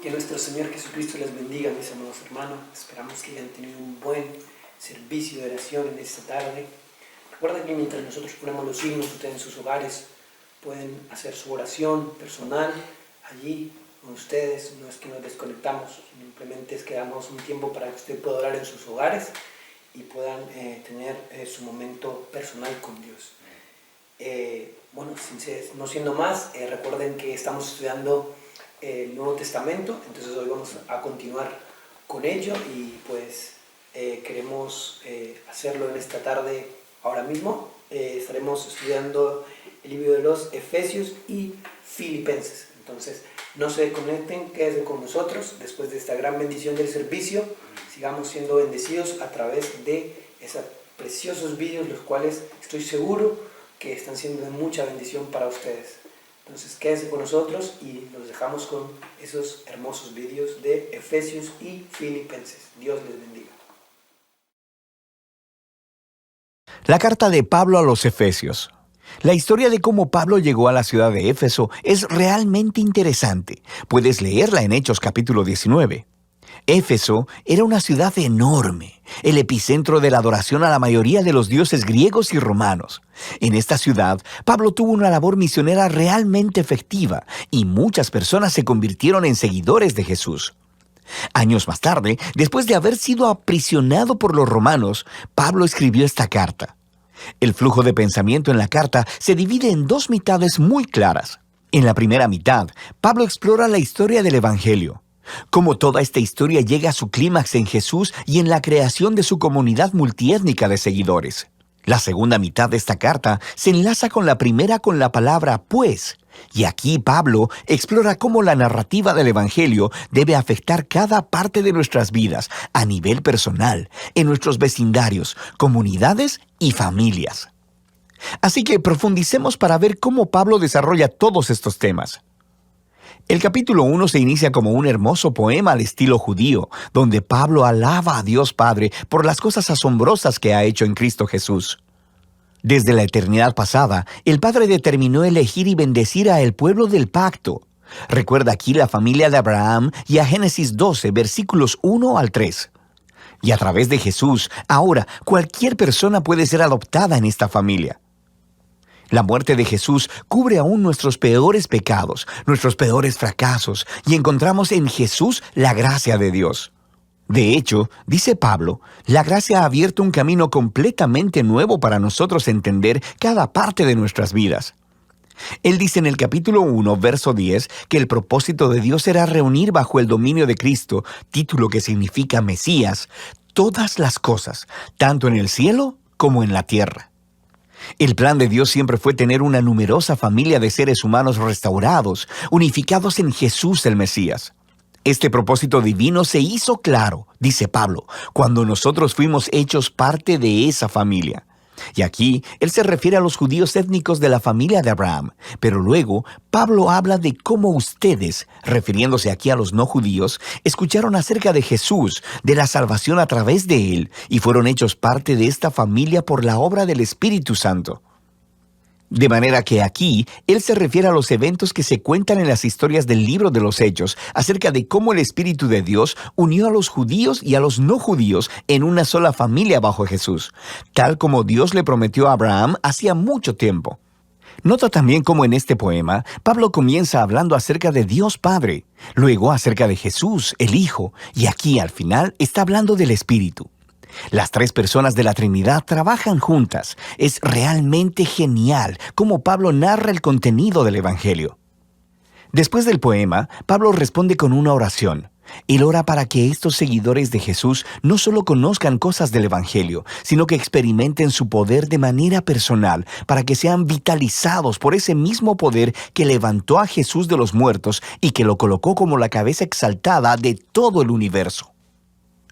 Que nuestro Señor Jesucristo les bendiga, mis amados hermanos. Esperamos que hayan tenido un buen servicio de oración en esta tarde. Recuerden que mientras nosotros ponemos los signos, ustedes en sus hogares pueden hacer su oración personal allí con ustedes. No es que nos desconectamos, simplemente es que damos un tiempo para que usted pueda orar en sus hogares y puedan tener su momento personal con Dios. Bueno, no siendo más, recuerden que estamos estudiando el Nuevo Testamento, entonces hoy vamos a continuar con ello y pues queremos hacerlo en esta tarde ahora mismo. Estaremos estudiando el libro de los Efesios y Filipenses. Entonces no se desconecten, quédense con nosotros después de esta gran bendición del servicio. Sigamos siendo bendecidos a través de esos preciosos vídeos, los cuales estoy seguro que están siendo de mucha bendición para ustedes. Entonces quédense con nosotros y los dejamos con esos hermosos vídeos de Efesios y Filipenses. Dios les bendiga. La carta de Pablo a los Efesios. La historia de cómo Pablo llegó a la ciudad de Éfeso es realmente interesante. Puedes leerla en Hechos capítulo 19. Éfeso era una ciudad enorme, el epicentro de la adoración a la mayoría de los dioses griegos y romanos. En esta ciudad, Pablo tuvo una labor misionera realmente efectiva y muchas personas se convirtieron en seguidores de Jesús. Años más tarde, después de haber sido aprisionado por los romanos, Pablo escribió esta carta. El flujo de pensamiento en la carta se divide en dos mitades muy claras. En la primera mitad, Pablo explora la historia del Evangelio. Cómo toda esta historia llega a su clímax en Jesús y en la creación de su comunidad multiétnica de seguidores. La segunda mitad de esta carta se enlaza con la primera con la palabra pues, y aquí Pablo explora cómo la narrativa del Evangelio debe afectar cada parte de nuestras vidas a nivel personal, en nuestros vecindarios, comunidades y familias. Así que profundicemos para ver cómo Pablo desarrolla todos estos temas. El capítulo 1 se inicia como un hermoso poema al estilo judío, donde Pablo alaba a Dios Padre por las cosas asombrosas que ha hecho en Cristo Jesús. Desde la eternidad pasada, el Padre determinó elegir y bendecir a el pueblo del pacto. Recuerda aquí la familia de Abraham y a Génesis 12, versículos 1 al 3. Y a través de Jesús, ahora cualquier persona puede ser adoptada en esta familia. La muerte de Jesús cubre aún nuestros peores pecados, nuestros peores fracasos, y encontramos en Jesús la gracia de Dios. De hecho, dice Pablo, la gracia ha abierto un camino completamente nuevo para nosotros entender cada parte de nuestras vidas. Él dice en el capítulo 1, verso 10, que el propósito de Dios era reunir bajo el dominio de Cristo, título que significa Mesías, todas las cosas, tanto en el cielo como en la tierra. El plan de Dios siempre fue tener una numerosa familia de seres humanos restaurados, unificados en Jesús el Mesías. Este propósito divino se hizo claro, dice Pablo, cuando nosotros fuimos hechos parte de esa familia. Y aquí, él se refiere a los judíos étnicos de la familia de Abraham, pero luego Pablo habla de cómo ustedes, refiriéndose aquí a los no judíos, escucharon acerca de Jesús, de la salvación a través de él, y fueron hechos parte de esta familia por la obra del Espíritu Santo. De manera que aquí, él se refiere a los eventos que se cuentan en las historias del libro de los Hechos, acerca de cómo el Espíritu de Dios unió a los judíos y a los no judíos en una sola familia bajo Jesús, tal como Dios le prometió a Abraham hacía mucho tiempo. Nota también cómo en este poema, Pablo comienza hablando acerca de Dios Padre, luego acerca de Jesús, el Hijo, y aquí al final está hablando del Espíritu. Las tres personas de la Trinidad trabajan juntas. Es realmente genial cómo Pablo narra el contenido del Evangelio. Después del poema, Pablo responde con una oración. Él ora para que estos seguidores de Jesús no solo conozcan cosas del Evangelio, sino que experimenten su poder de manera personal, para que sean vitalizados por ese mismo poder que levantó a Jesús de los muertos y que lo colocó como la cabeza exaltada de todo el universo.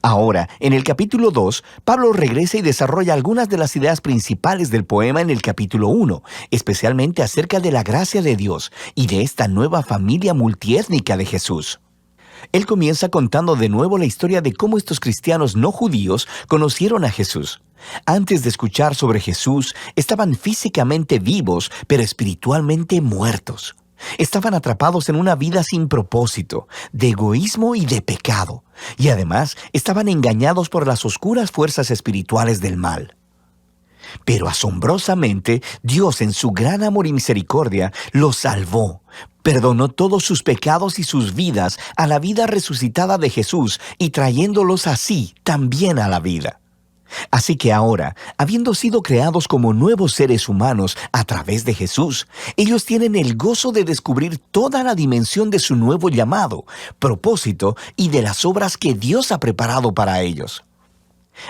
Ahora, en el capítulo 2, Pablo regresa y desarrolla algunas de las ideas principales del poema en el capítulo 1, especialmente acerca de la gracia de Dios y de esta nueva familia multiétnica de Jesús. Él comienza contando de nuevo la historia de cómo estos cristianos no judíos conocieron a Jesús. Antes de escuchar sobre Jesús, estaban físicamente vivos, pero espiritualmente muertos. Estaban atrapados en una vida sin propósito, de egoísmo y de pecado, y además estaban engañados por las oscuras fuerzas espirituales del mal. Pero asombrosamente, Dios en su gran amor y misericordia los salvó, perdonó todos sus pecados y sus vidas a la vida resucitada de Jesús y trayéndolos así también a la vida. Así que ahora, habiendo sido creados como nuevos seres humanos a través de Jesús, ellos tienen el gozo de descubrir toda la dimensión de su nuevo llamado, propósito y de las obras que Dios ha preparado para ellos.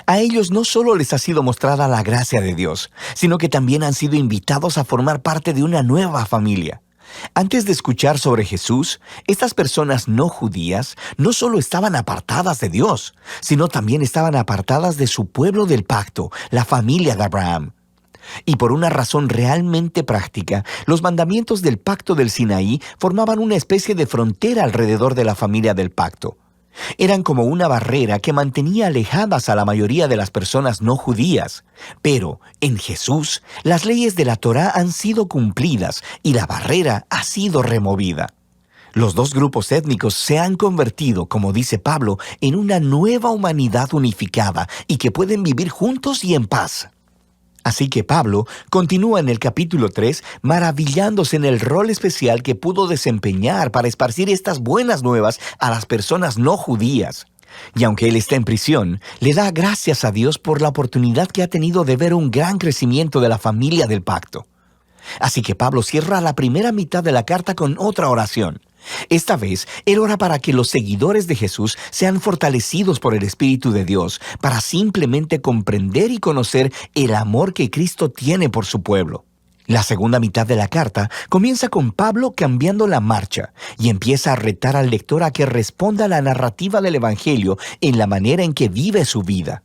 A ellos no solo les ha sido mostrada la gracia de Dios, sino que también han sido invitados a formar parte de una nueva familia. Antes de escuchar sobre Jesús, estas personas no judías no solo estaban apartadas de Dios, sino también estaban apartadas de su pueblo del pacto, la familia de Abraham. Y por una razón realmente práctica, los mandamientos del pacto del Sinaí formaban una especie de frontera alrededor de la familia del pacto. Eran como una barrera que mantenía alejadas a la mayoría de las personas no judías. Pero en Jesús, las leyes de la Torá han sido cumplidas y la barrera ha sido removida. Los dos grupos étnicos se han convertido, como dice Pablo, en una nueva humanidad unificada y que pueden vivir juntos y en paz. Así que Pablo continúa en el capítulo 3 maravillándose en el rol especial que pudo desempeñar para esparcir estas buenas nuevas a las personas no judías. Y aunque él está en prisión, le da gracias a Dios por la oportunidad que ha tenido de ver un gran crecimiento de la familia del pacto. Así que Pablo cierra la primera mitad de la carta con otra oración. Esta vez, él ora para que los seguidores de Jesús sean fortalecidos por el Espíritu de Dios para simplemente comprender y conocer el amor que Cristo tiene por su pueblo. La segunda mitad de la carta comienza con Pablo cambiando la marcha y empieza a retar al lector a que responda a la narrativa del Evangelio en la manera en que vive su vida.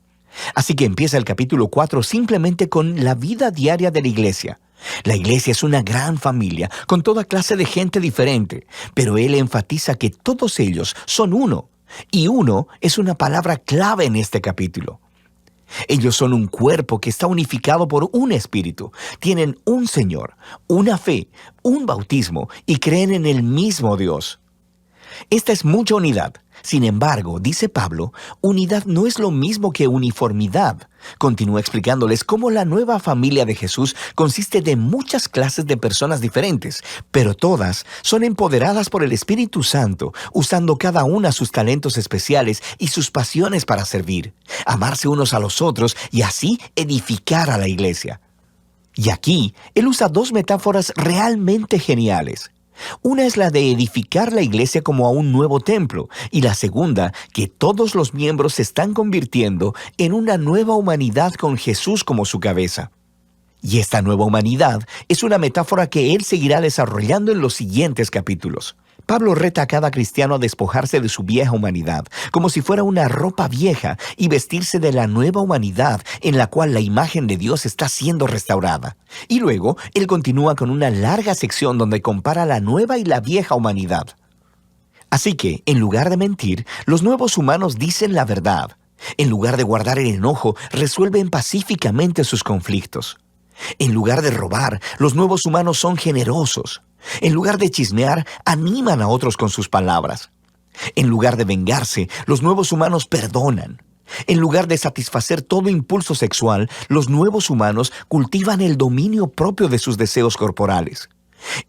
Así que empieza el capítulo 4 simplemente con la vida diaria de la iglesia. La iglesia es una gran familia, con toda clase de gente diferente, pero él enfatiza que todos ellos son uno, y uno es una palabra clave en este capítulo. Ellos son un cuerpo que está unificado por un espíritu, tienen un Señor, una fe, un bautismo y creen en el mismo Dios. Esta es mucha unidad. Sin embargo, dice Pablo, unidad no es lo mismo que uniformidad. Continúa explicándoles cómo la nueva familia de Jesús consiste de muchas clases de personas diferentes, pero todas son empoderadas por el Espíritu Santo, usando cada una sus talentos especiales y sus pasiones para servir, amarse unos a los otros y así edificar a la iglesia. Y aquí, él usa dos metáforas realmente geniales. Una es la de edificar la iglesia como a un nuevo templo, y la segunda, que todos los miembros se están convirtiendo en una nueva humanidad con Jesús como su cabeza. Y esta nueva humanidad es una metáfora que él seguirá desarrollando en los siguientes capítulos. Pablo reta a cada cristiano a despojarse de su vieja humanidad, como si fuera una ropa vieja, y vestirse de la nueva humanidad en la cual la imagen de Dios está siendo restaurada. Y luego, él continúa con una larga sección donde compara la nueva y la vieja humanidad. Así que, en lugar de mentir, los nuevos humanos dicen la verdad. En lugar de guardar el enojo, resuelven pacíficamente sus conflictos. En lugar de robar, los nuevos humanos son generosos. En lugar de chismear, animan a otros con sus palabras. En lugar de vengarse, los nuevos humanos perdonan. En lugar de satisfacer todo impulso sexual, los nuevos humanos cultivan el dominio propio de sus deseos corporales.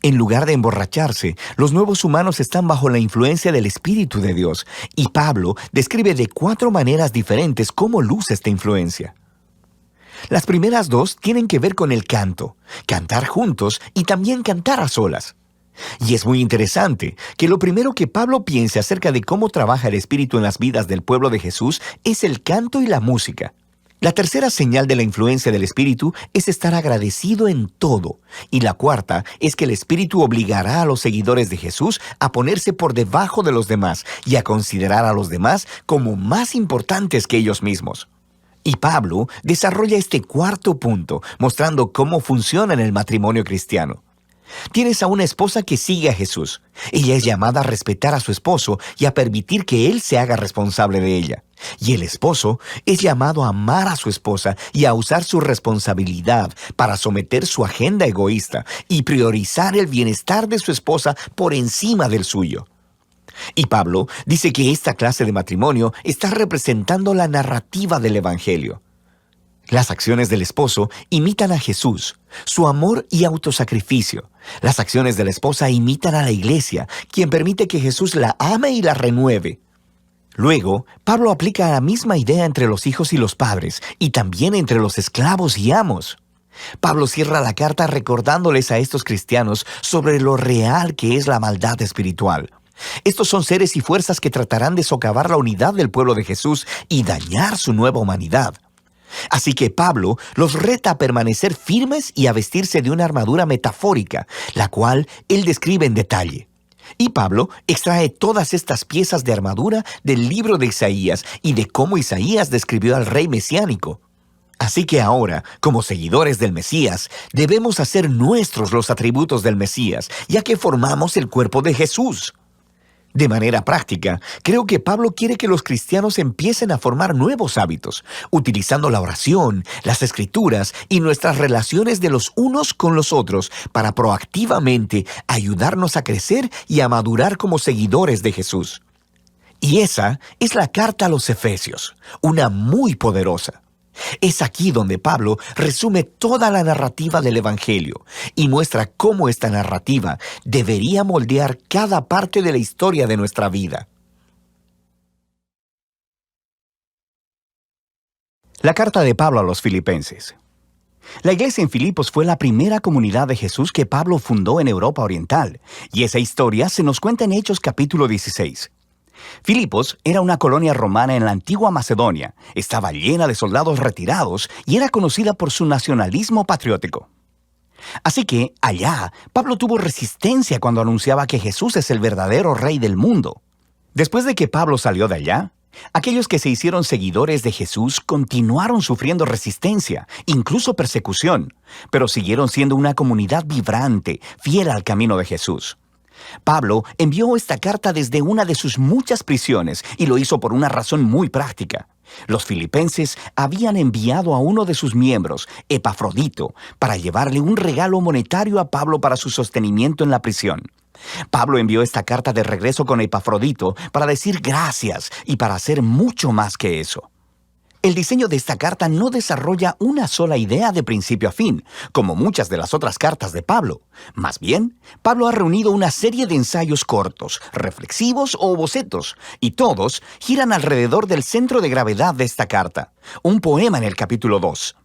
En lugar de emborracharse, los nuevos humanos están bajo la influencia del Espíritu de Dios, y Pablo describe de 4 maneras diferentes cómo luce esta influencia. Las primeras 2 tienen que ver con el canto, cantar juntos y también cantar a solas. Y es muy interesante que lo primero que Pablo piensa acerca de cómo trabaja el Espíritu en las vidas del pueblo de Jesús es el canto y la música. La tercera señal de la influencia del Espíritu es estar agradecido en todo. Y la cuarta es que el Espíritu obligará a los seguidores de Jesús a ponerse por debajo de los demás y a considerar a los demás como más importantes que ellos mismos. Y Pablo desarrolla este cuarto punto, mostrando cómo funciona en el matrimonio cristiano. Tienes a una esposa que sigue a Jesús. Ella es llamada a respetar a su esposo y a permitir que él se haga responsable de ella. Y el esposo es llamado a amar a su esposa y a usar su responsabilidad para someter su agenda egoísta y priorizar el bienestar de su esposa por encima del suyo. Y Pablo dice que esta clase de matrimonio está representando la narrativa del Evangelio. Las acciones del esposo imitan a Jesús, su amor y autosacrificio. Las acciones de la esposa imitan a la iglesia, quien permite que Jesús la ame y la renueve. Luego, Pablo aplica la misma idea entre los hijos y los padres, y también entre los esclavos y amos. Pablo cierra la carta recordándoles a estos cristianos sobre lo real que es la maldad espiritual. Estos son seres y fuerzas que tratarán de socavar la unidad del pueblo de Jesús y dañar su nueva humanidad. Así que Pablo los reta a permanecer firmes y a vestirse de una armadura metafórica, la cual él describe en detalle. Y Pablo extrae todas estas piezas de armadura del libro de Isaías y de cómo Isaías describió al rey mesiánico. Así que ahora, como seguidores del Mesías, debemos hacer nuestros los atributos del Mesías, ya que formamos el cuerpo de Jesús. De manera práctica, creo que Pablo quiere que los cristianos empiecen a formar nuevos hábitos, utilizando la oración, las escrituras y nuestras relaciones de los unos con los otros para proactivamente ayudarnos a crecer y a madurar como seguidores de Jesús. Y esa es la carta a los Efesios, una muy poderosa. Es aquí donde Pablo resume toda la narrativa del Evangelio y muestra cómo esta narrativa debería moldear cada parte de la historia de nuestra vida. La carta de Pablo a los Filipenses. La iglesia en Filipos fue la primera comunidad de Jesús que Pablo fundó en Europa Oriental, y esa historia se nos cuenta en Hechos capítulo 16. Filipos era una colonia romana en la antigua Macedonia, estaba llena de soldados retirados y era conocida por su nacionalismo patriótico. Así que, allá, Pablo tuvo resistencia cuando anunciaba que Jesús es el verdadero rey del mundo. Después de que Pablo salió de allá, aquellos que se hicieron seguidores de Jesús continuaron sufriendo resistencia, incluso persecución, pero siguieron siendo una comunidad vibrante, fiel al camino de Jesús. Pablo envió esta carta desde una de sus muchas prisiones y lo hizo por una razón muy práctica. Los filipenses habían enviado a uno de sus miembros, Epafrodito, para llevarle un regalo monetario a Pablo para su sostenimiento en la prisión. Pablo envió esta carta de regreso con Epafrodito para decir gracias y para hacer mucho más que eso. El diseño de esta carta no desarrolla una sola idea de principio a fin, como muchas de las otras cartas de Pablo. Más bien, Pablo ha reunido una serie de ensayos cortos, reflexivos o bocetos, y todos giran alrededor del centro de gravedad de esta carta, un poema en el capítulo 2.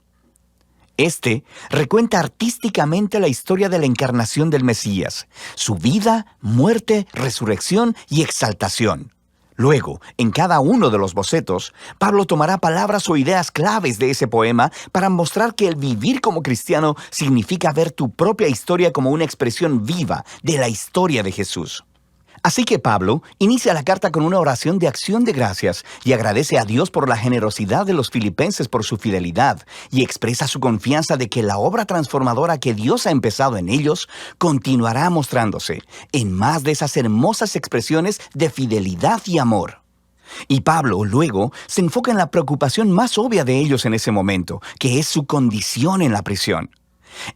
Este recuenta artísticamente la historia de la encarnación del Mesías, su vida, muerte, resurrección y exaltación. Luego, en cada uno de los bocetos, Pablo tomará palabras o ideas claves de ese poema para mostrar que el vivir como cristiano significa ver tu propia historia como una expresión viva de la historia de Jesús. Así que Pablo inicia la carta con una oración de acción de gracias y agradece a Dios por la generosidad de los filipenses por su fidelidad y expresa su confianza de que la obra transformadora que Dios ha empezado en ellos continuará mostrándose en más de esas hermosas expresiones de fidelidad y amor. Y Pablo, luego, se enfoca en la preocupación más obvia de ellos en ese momento, que es su condición en la prisión.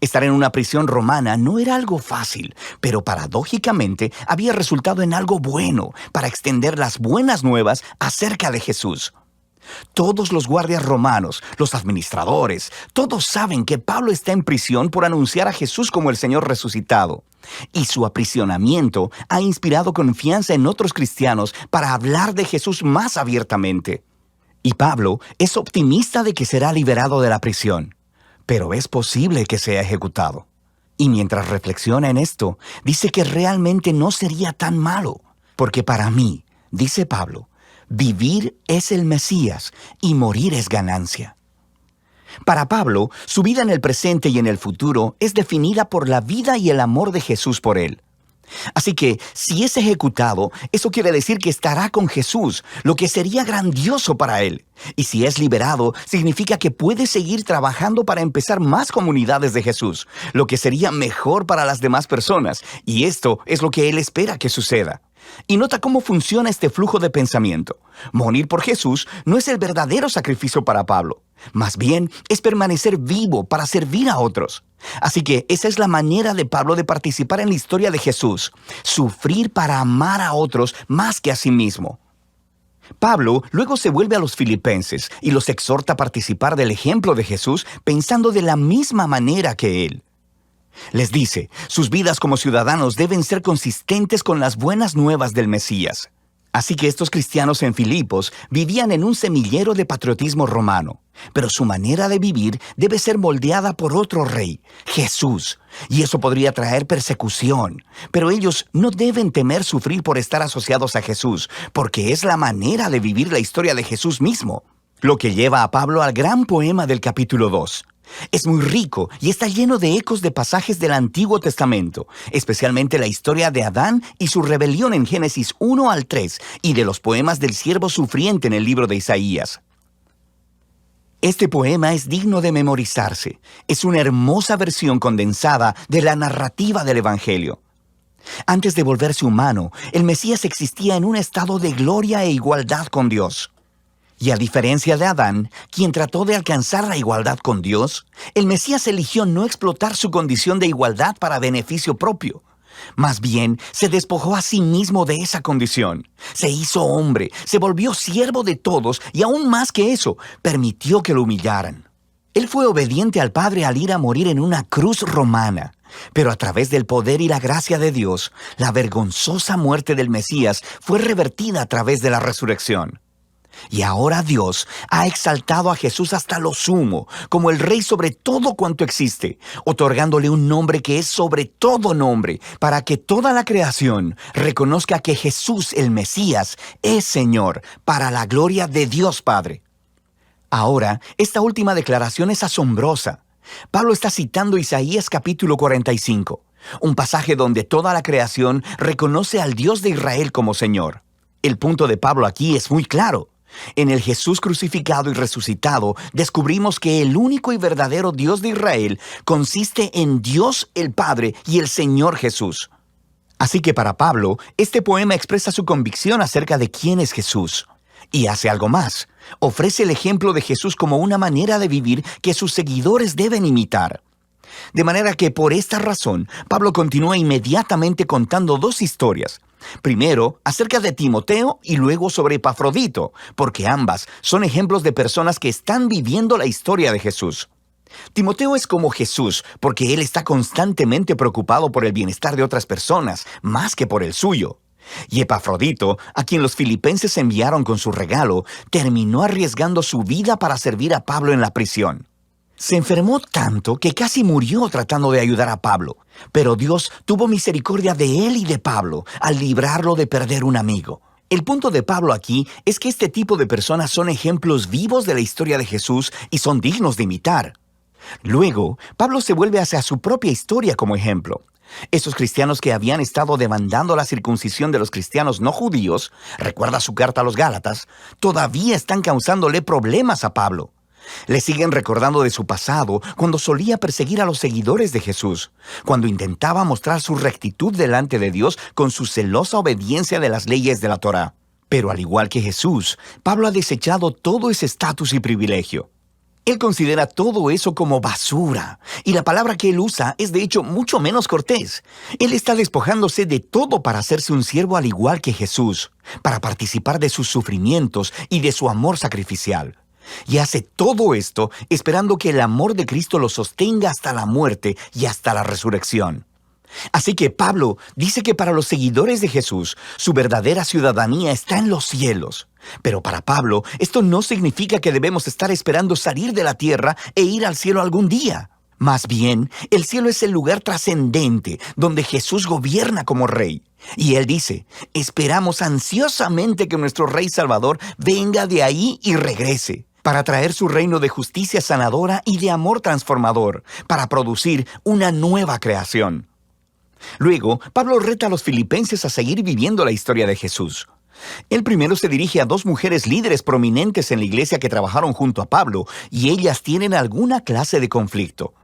Estar en una prisión romana no era algo fácil, pero paradójicamente había resultado en algo bueno para extender las buenas nuevas acerca de Jesús. Todos los guardias romanos, los administradores, todos saben que Pablo está en prisión por anunciar a Jesús como el Señor resucitado. Y su aprisionamiento ha inspirado confianza en otros cristianos para hablar de Jesús más abiertamente. Y Pablo es optimista de que será liberado de la prisión. Pero es posible que sea ejecutado. Y mientras reflexiona en esto, dice que realmente no sería tan malo, porque para mí, dice Pablo, vivir es el Mesías y morir es ganancia. Para Pablo, su vida en el presente y en el futuro es definida por la vida y el amor de Jesús por él. Así que, si es ejecutado, eso quiere decir que estará con Jesús, lo que sería grandioso para él. Y si es liberado, significa que puede seguir trabajando para empezar más comunidades de Jesús, lo que sería mejor para las demás personas. Y esto es lo que él espera que suceda. Y nota cómo funciona este flujo de pensamiento. Morir por Jesús no es el verdadero sacrificio para Pablo. Más bien, es permanecer vivo para servir a otros. Así que esa es la manera de Pablo de participar en la historia de Jesús. Sufrir para amar a otros más que a sí mismo. Pablo luego se vuelve a los filipenses y los exhorta a participar del ejemplo de Jesús pensando de la misma manera que él. Les dice, sus vidas como ciudadanos deben ser consistentes con las buenas nuevas del Mesías. Así que estos cristianos en Filipos vivían en un semillero de patriotismo romano, pero su manera de vivir debe ser moldeada por otro rey, Jesús, y eso podría traer persecución. Pero ellos no deben temer sufrir por estar asociados a Jesús, porque es la manera de vivir la historia de Jesús mismo, lo que lleva a Pablo al gran poema del capítulo 2. Es muy rico y está lleno de ecos de pasajes del Antiguo Testamento, especialmente la historia de Adán y su rebelión en Génesis 1 al 3 y de los poemas del siervo sufriente en el libro de Isaías. Este poema es digno de memorizarse. Es una hermosa versión condensada de la narrativa del Evangelio. Antes de volverse humano, el Mesías existía en un estado de gloria e igualdad con Dios. Y a diferencia de Adán, quien trató de alcanzar la igualdad con Dios, el Mesías eligió no explotar su condición de igualdad para beneficio propio. Más bien, se despojó a sí mismo de esa condición. Se hizo hombre, se volvió siervo de todos y aún más que eso, permitió que lo humillaran. Él fue obediente al Padre al ir a morir en una cruz romana. Pero a través del poder y la gracia de Dios, la vergonzosa muerte del Mesías fue revertida a través de la resurrección. Y ahora Dios ha exaltado a Jesús hasta lo sumo, como el Rey sobre todo cuanto existe, otorgándole un nombre que es sobre todo nombre, para que toda la creación reconozca que Jesús, el Mesías, es Señor, para la gloria de Dios Padre. Ahora, esta última declaración es asombrosa. Pablo está citando Isaías capítulo 45, un pasaje donde toda la creación reconoce al Dios de Israel como Señor. El punto de Pablo aquí es muy claro. En el Jesús crucificado y resucitado, descubrimos que el único y verdadero Dios de Israel consiste en Dios el Padre y el Señor Jesús. Así que para Pablo, este poema expresa su convicción acerca de quién es Jesús. Y hace algo más. Ofrece el ejemplo de Jesús como una manera de vivir que sus seguidores deben imitar. De manera que por esta razón, Pablo continúa inmediatamente contando dos historias. Primero, acerca de Timoteo y luego sobre Epafrodito, porque ambas son ejemplos de personas que están viviendo la historia de Jesús. Timoteo es como Jesús, porque él está constantemente preocupado por el bienestar de otras personas, más que por el suyo. Y Epafrodito, a quien los filipenses enviaron con su regalo, terminó arriesgando su vida para servir a Pablo en la prisión. Se enfermó tanto que casi murió tratando de ayudar a Pablo, pero Dios tuvo misericordia de él y de Pablo al librarlo de perder un amigo. El punto de Pablo aquí es que este tipo de personas son ejemplos vivos de la historia de Jesús y son dignos de imitar. Luego, Pablo se vuelve hacia su propia historia como ejemplo. Esos cristianos que habían estado demandando la circuncisión de los cristianos no judíos, recuerda su carta a los Gálatas, todavía están causándole problemas a Pablo. Le siguen recordando de su pasado cuando solía perseguir a los seguidores de Jesús, cuando intentaba mostrar su rectitud delante de Dios con su celosa obediencia de las leyes de la Torá. Pero al igual que Jesús, Pablo ha desechado todo ese estatus y privilegio. Él considera todo eso como basura, y la palabra que él usa es de hecho mucho menos cortés. Él está despojándose de todo para hacerse un siervo al igual que Jesús, para participar de sus sufrimientos y de su amor sacrificial. Y hace todo esto esperando que el amor de Cristo lo sostenga hasta la muerte y hasta la resurrección. Así que Pablo dice que para los seguidores de Jesús, su verdadera ciudadanía está en los cielos. Pero para Pablo, esto no significa que debemos estar esperando salir de la tierra e ir al cielo algún día. Más bien, el cielo es el lugar trascendente donde Jesús gobierna como Rey. Y él dice, esperamos ansiosamente que nuestro Rey Salvador venga de ahí y regrese, para traer su reino de justicia sanadora y de amor transformador, para producir una nueva creación. Luego, Pablo reta a los filipenses a seguir viviendo la historia de Jesús. Él primero se dirige a dos mujeres líderes prominentes en la iglesia que trabajaron junto a Pablo, y ellas tienen alguna clase de conflicto.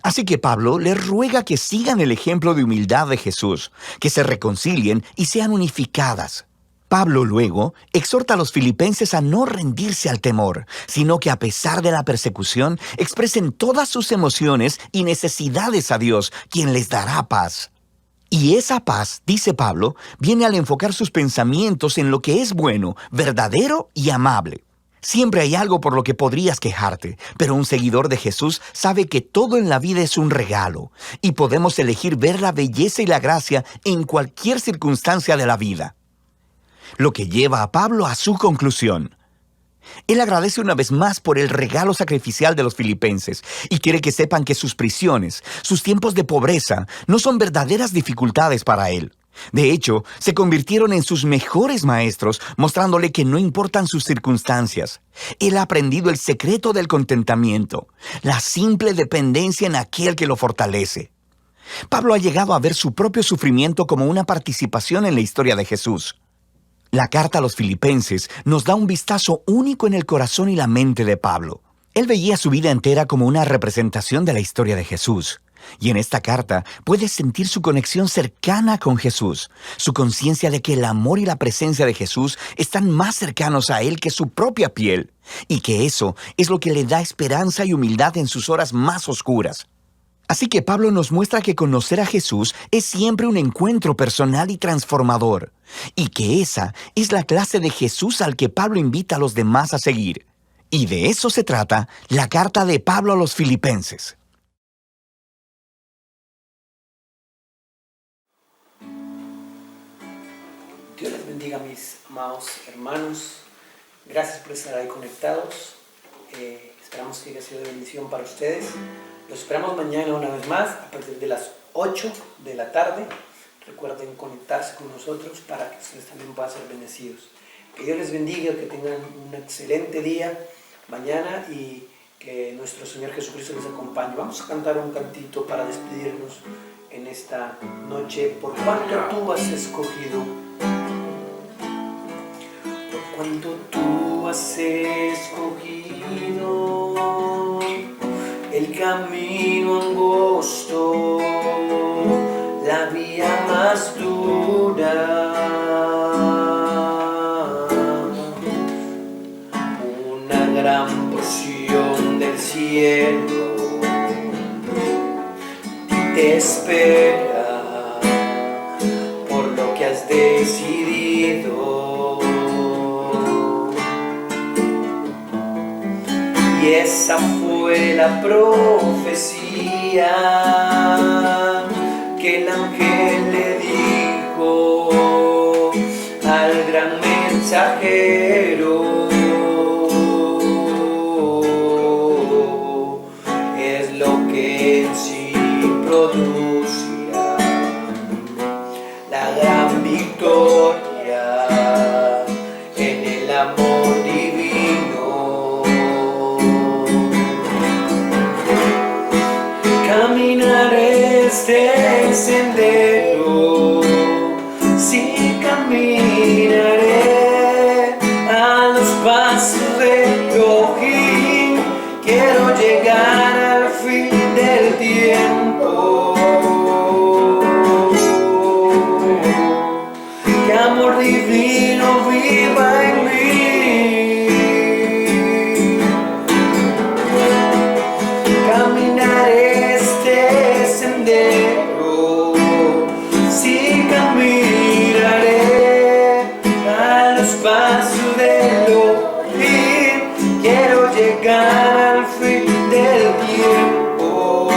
Así que Pablo les ruega que sigan el ejemplo de humildad de Jesús, que se reconcilien y sean unificadas. Pablo luego exhorta a los filipenses a no rendirse al temor, sino que a pesar de la persecución, expresen todas sus emociones y necesidades a Dios, quien les dará paz. Y esa paz, dice Pablo, viene al enfocar sus pensamientos en lo que es bueno, verdadero y amable. Siempre hay algo por lo que podrías quejarte, pero un seguidor de Jesús sabe que todo en la vida es un regalo, y podemos elegir ver la belleza y la gracia en cualquier circunstancia de la vida. Lo que lleva a Pablo a su conclusión. Él agradece una vez más por el regalo sacrificial de los filipenses y quiere que sepan que sus prisiones, sus tiempos de pobreza, no son verdaderas dificultades para él. De hecho, se convirtieron en sus mejores maestros, mostrándole que no importan sus circunstancias. Él ha aprendido el secreto del contentamiento, la simple dependencia en aquel que lo fortalece. Pablo ha llegado a ver su propio sufrimiento como una participación en la historia de Jesús. La carta a los filipenses nos da un vistazo único en el corazón y la mente de Pablo. Él veía su vida entera como una representación de la historia de Jesús. Y en esta carta puedes sentir su conexión cercana con Jesús, su conciencia de que el amor y la presencia de Jesús están más cercanos a él que su propia piel, y que eso es lo que le da esperanza y humildad en sus horas más oscuras. Así que Pablo nos muestra que conocer a Jesús es siempre un encuentro personal y transformador, y que esa es la clase de Jesús al que Pablo invita a los demás a seguir. Y de eso se trata la carta de Pablo a los filipenses. Dios les bendiga, mis amados hermanos. Gracias por estar ahí conectados. Esperamos que haya sido de bendición para ustedes. Los esperamos mañana una vez más a partir de las 8 de la tarde. Recuerden conectarse con nosotros para que ustedes también puedan ser bendecidos. Que Dios les bendiga, que tengan un excelente día mañana y que nuestro Señor Jesucristo les acompañe. Vamos a cantar un cantito para despedirnos en esta noche. Por cuanto tú has escogido, por cuanto tú has escogido el camino angosto, la vía más dura, una gran porción del cielo te espera por lo que has decidido. Y esa fue la profecía que el ángel le dijo al gran mensajero. Es lo que en sí producirá la gran victoria en el amor divino. Caminaré este sendero, sí caminaré a los pasos de Elohim. Quiero llegar al fin del tiempo. Que amor divino viva en mí. Caminaré este sendero, sí caminaré a los pasos de Elohim. Quiero llegar al fin del tiempo.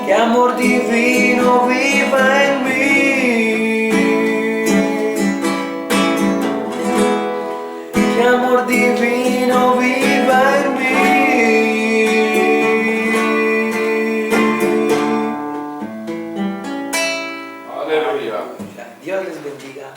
Que amor divino viva en mí. Que amor divino viva en mí. Aleluya. Dios les bendiga.